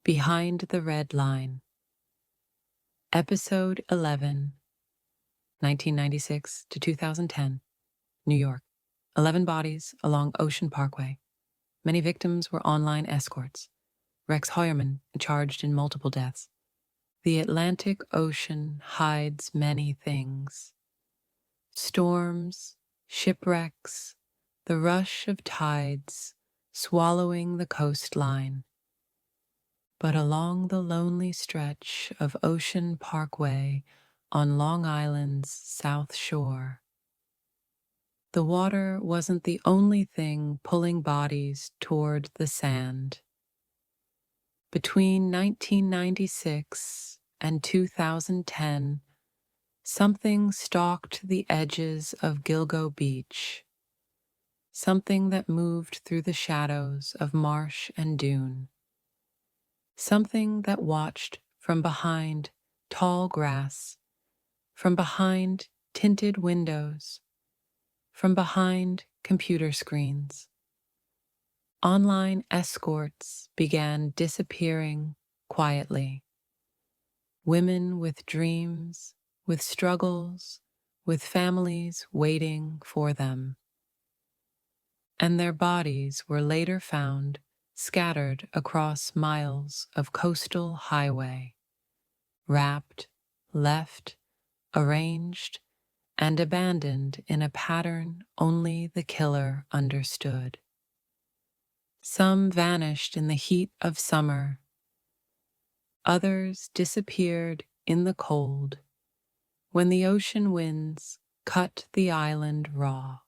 Behind the Red Line. Episode 11, 1996 to 2010, New York. 11 bodies along Ocean Parkway. Many victims were online escorts. Rex Heuermann charged in multiple deaths. The Atlantic Ocean hides many things. Storms, shipwrecks, the rush of tides swallowing the coastline. But along the lonely stretch of Ocean Parkway on Long Island's South Shore, the water wasn't the only thing pulling bodies toward the sand. Between 1996 and 2010, something stalked the edges of Gilgo Beach, something that moved through the shadows of marsh and dune, something that watched from behind tall grass, from behind tinted windows, from behind computer screens. Online escorts began disappearing quietly. Women with dreams, with struggles, with families waiting for them. And their bodies were later found scattered across miles of coastal highway, wrapped, left, arranged, and abandoned in a pattern only the killer understood. Some vanished in the heat of summer. Others disappeared in the cold when the ocean winds cut the island raw.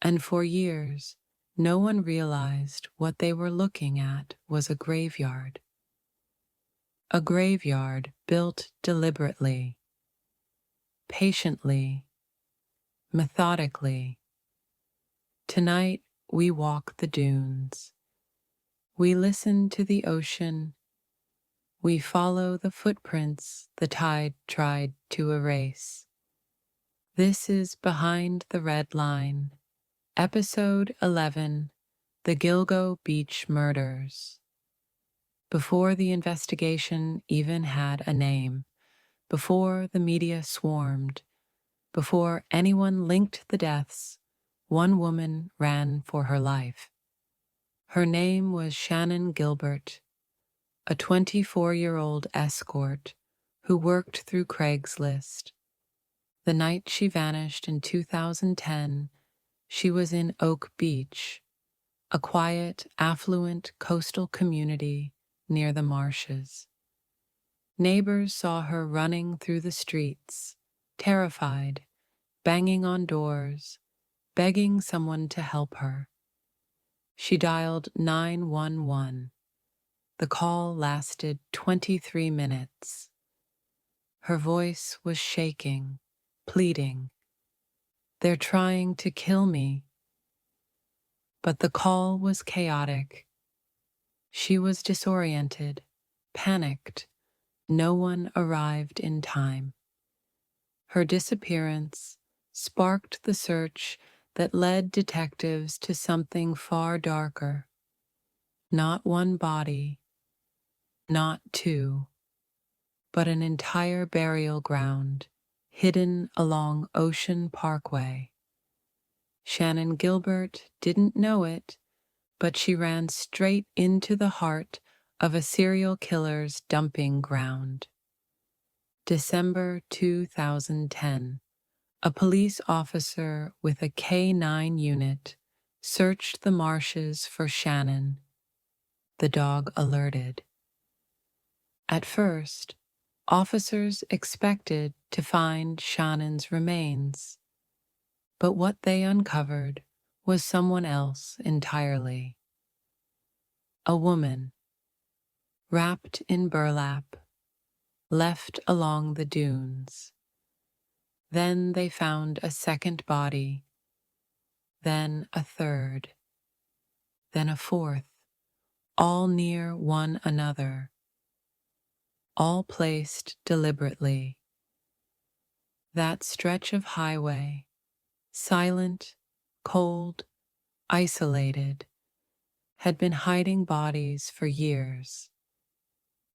And for years, no one realized what they were looking at was a graveyard. A graveyard built deliberately, patiently, methodically. Tonight, we walk the dunes. We listen to the ocean. We follow the footprints the tide tried to erase. This is Behind the Red Line, Episode 11, The Gilgo Beach Murders. Before the investigation even had a name, before the media swarmed, before anyone linked the deaths, one woman ran for her life. Her name was Shannan Gilbert, a 24-year-old escort who worked through Craigslist. The night she vanished in 2010, she was in Oak Beach, a quiet, affluent coastal community near the marshes. Neighbors saw her running through the streets, terrified, banging on doors, begging someone to help her. She dialed 911. The call lasted 23 minutes. Her voice was shaking, pleading, "They're trying to kill me." But the call was chaotic. She was disoriented, panicked. No one arrived in time. Her disappearance sparked the search that led detectives to something far darker. Not one body, not two, but an entire burial ground hidden along Ocean Parkway. Shannan Gilbert didn't know it, but she ran straight into the heart of a serial killer's dumping ground. December 2010. A police officer with a K-9 unit searched the marshes for Shannan. The dog alerted. At first, officers expected to find Shannan's remains, but what they uncovered was someone else entirely. A woman, wrapped in burlap, left along the dunes. Then they found a second body, then a third, then a fourth, all near one another, all placed deliberately. That stretch of highway, silent, cold, isolated, had been hiding bodies for years.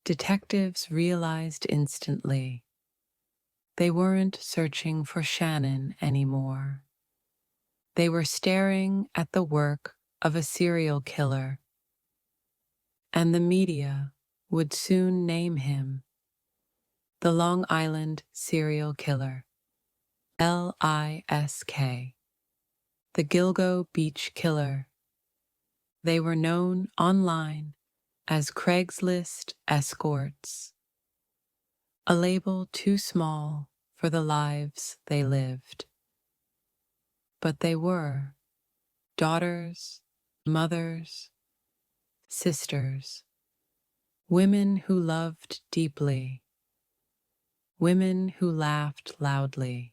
Detectives realized instantly they weren't searching for Shannan anymore. They were staring at the work of a serial killer, and the media would soon name him the Long Island Serial Killer, LISK, the Gilgo Beach Killer. They were known online as Craigslist escorts, a label too small for the lives they lived. But they were daughters, mothers, sisters, women who loved deeply, women who laughed loudly,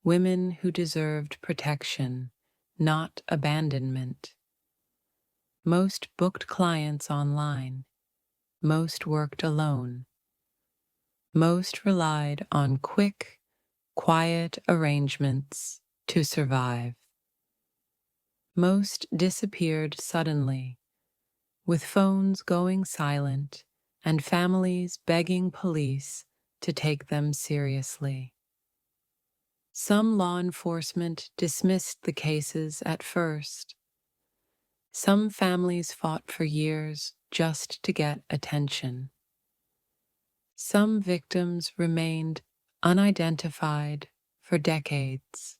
women who deserved protection, not abandonment. Most booked clients online, most worked alone, most relied on quick, quiet arrangements to survive. Most disappeared suddenly, with phones going silent and families begging police to take them seriously. Some law enforcement dismissed the cases at first. Some families fought for years just to get attention. Some victims remained unidentified for decades.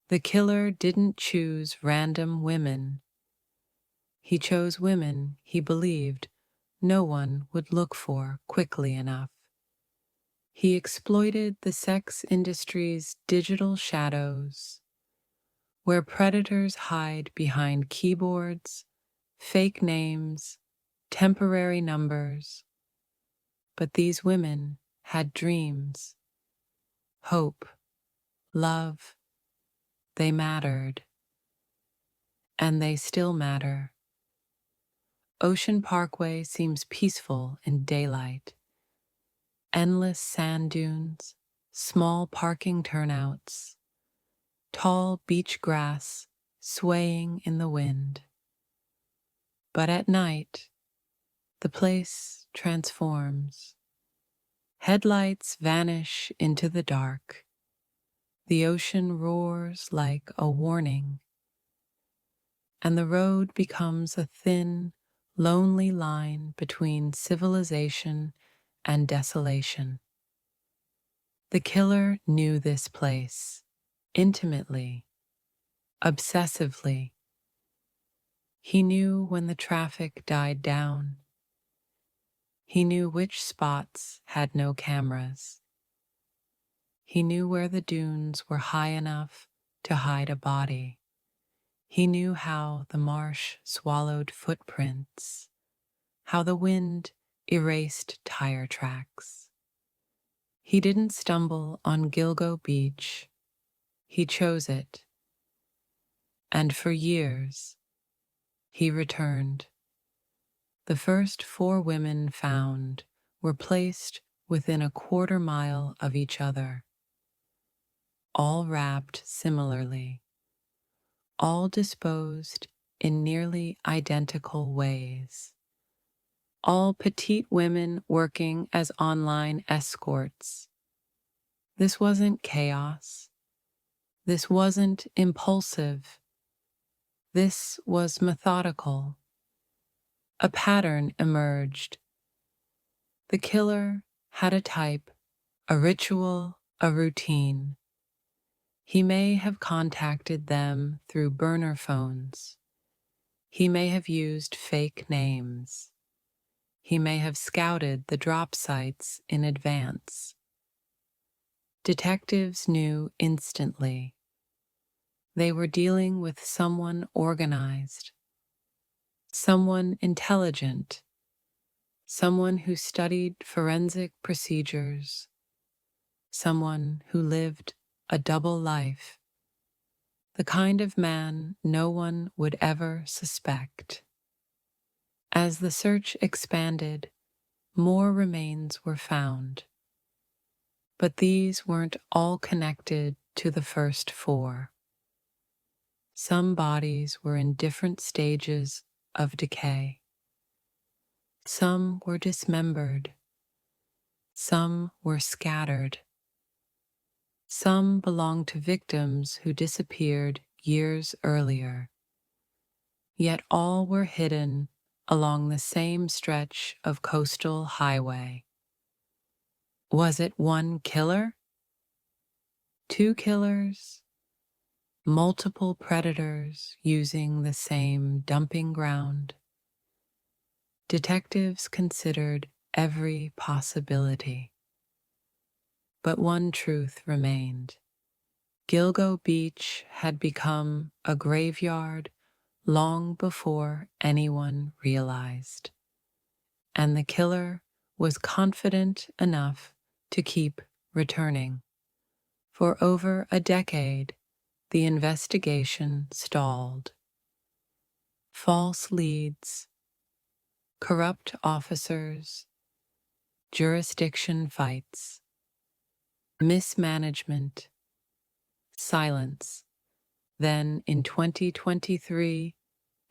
The killer didn't choose random women. He chose women he believed no one would look for quickly enough. He exploited the sex industry's digital shadows, where predators hide behind keyboards, fake names, temporary numbers. But these women had dreams, hope, love. They mattered, and they still matter. Ocean Parkway seems peaceful in daylight. Endless sand dunes, small parking turnouts, tall beach grass swaying in the wind. But at night, the place transforms. Headlights vanish into the dark. The ocean roars like a warning, and the road becomes a thin, lonely line between civilization and desolation. The killer knew this place intimately, obsessively. He knew when the traffic died down. He knew which spots had no cameras. He knew where the dunes were high enough to hide a body. He knew how the marsh swallowed footprints, how the wind erased tire tracks. He didn't stumble on Gilgo Beach. He chose it. And for years, he returned. The first 4 women found were placed within a quarter mile of each other, all wrapped similarly, all disposed in nearly identical ways. All petite women working as online escorts. This wasn't chaos. This wasn't impulsive. This was methodical. A pattern emerged. The killer had a type, a ritual, a routine. He may have contacted them through burner phones. He may have used fake names. He may have scouted the drop sites in advance. Detectives knew instantly. They were dealing with someone organized, someone intelligent, someone who studied forensic procedures, someone who lived a double life, the kind of man no one would ever suspect. As the search expanded, more remains were found. But these weren't all connected to the first 4. Some bodies were in different stages of decay. Some were dismembered. Some were scattered. Some belonged to victims who disappeared years earlier. Yet all were hidden along the same stretch of coastal highway. Was it one killer? Two killers? Multiple predators using the same dumping ground? Detectives considered every possibility. But one truth remained. Gilgo Beach had become a graveyard long before anyone realized. And the killer was confident enough to keep returning. For over a decade, the investigation stalled. False leads, corrupt officers, jurisdiction fights, mismanagement, silence. Then in 2023,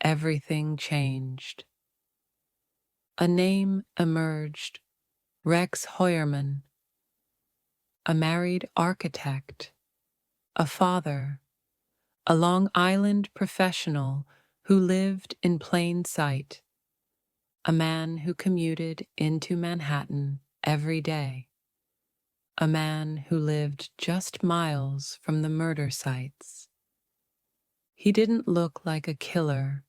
everything changed. A name emerged, Rex Heuermann, a married architect, a father, a Long Island professional who lived in plain sight, a man who commuted into Manhattan every day, a man who lived just miles from the murder sites. He didn't look like a killer.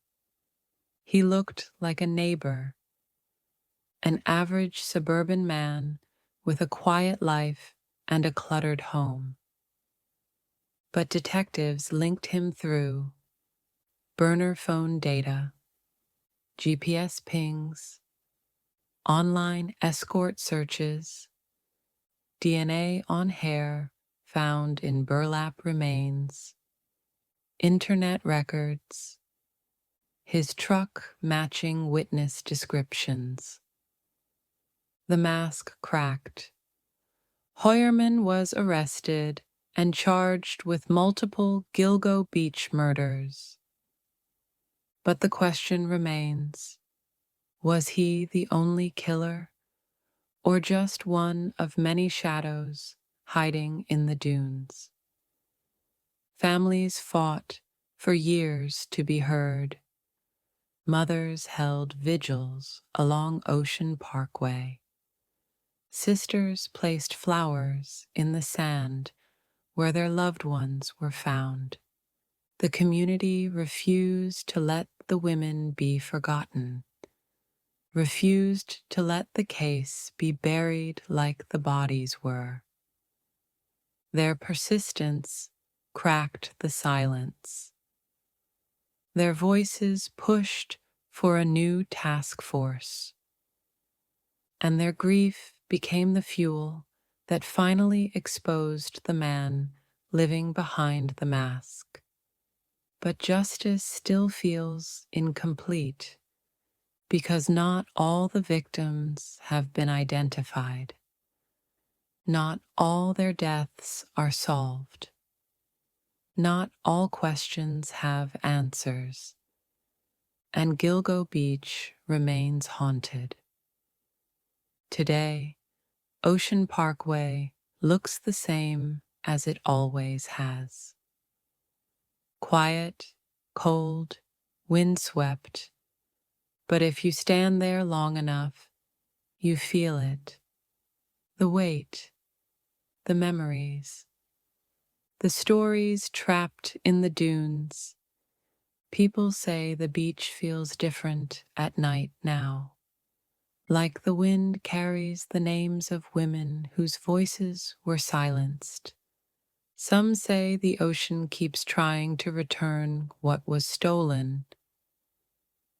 He looked like a neighbor, an average suburban man with a quiet life and a cluttered home. But detectives linked him through burner phone data, GPS pings, online escort searches, DNA on hair found in burlap remains, internet records, his truck matching witness descriptions. The mask cracked. Heuermann was arrested and charged with multiple Gilgo Beach murders. But the question remains, was he the only killer, or just one of many shadows hiding in the dunes? Families fought for years to be heard. Mothers held vigils along Ocean Parkway. Sisters placed flowers in the sand where their loved ones were found. The community refused to let the women be forgotten, refused to let the case be buried like the bodies were. Their persistence cracked the silence. Their voices pushed for a new task force, and their grief became the fuel that finally exposed the man living behind the mask. But justice still feels incomplete because not all the victims have been identified. Not all their deaths are solved. Not all questions have answers. And Gilgo Beach remains haunted. Today, Ocean Parkway looks the same as it always has. Quiet, cold, windswept, but if you stand there long enough, you feel it. The weight, the memories, the stories trapped in the dunes. People say the beach feels different at night now. Like the wind carries the names of women whose voices were silenced. Some say the ocean keeps trying to return what was stolen.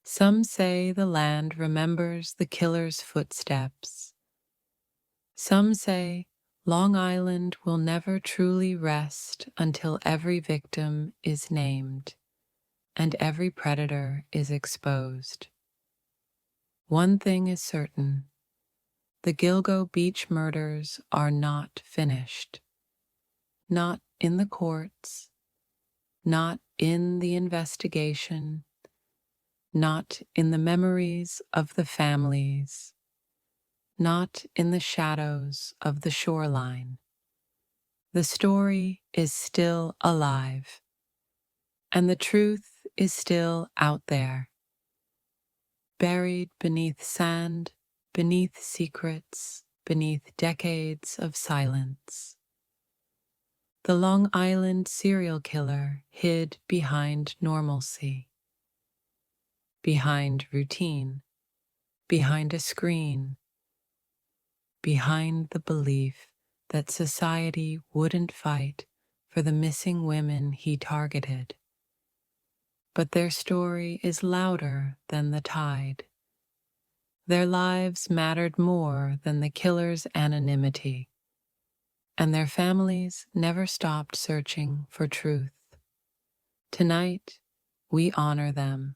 Some say the land remembers the killer's footsteps. Some say Long Island will never truly rest until every victim is named and every predator is exposed. One thing is certain, the Gilgo Beach murders are not finished. Not in the courts, not in the investigation, not in the memories of the families, not in the shadows of the shoreline. The story is still alive, and the truth is still out there, buried beneath sand, beneath secrets, beneath decades of silence. The Long Island serial killer hid behind normalcy, behind routine, behind a screen, behind the belief that society wouldn't fight for the missing women he targeted. But their story is louder than the tide. Their lives mattered more than the killer's anonymity, and their families never stopped searching for truth. Tonight, we honor them,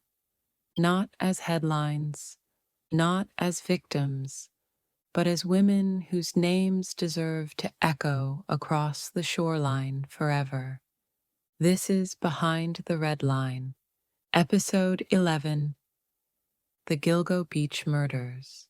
not as headlines, not as victims, but as women whose names deserve to echo across the shoreline forever. This is Behind the Red Line, Episode 11, The Gilgo Beach Murders.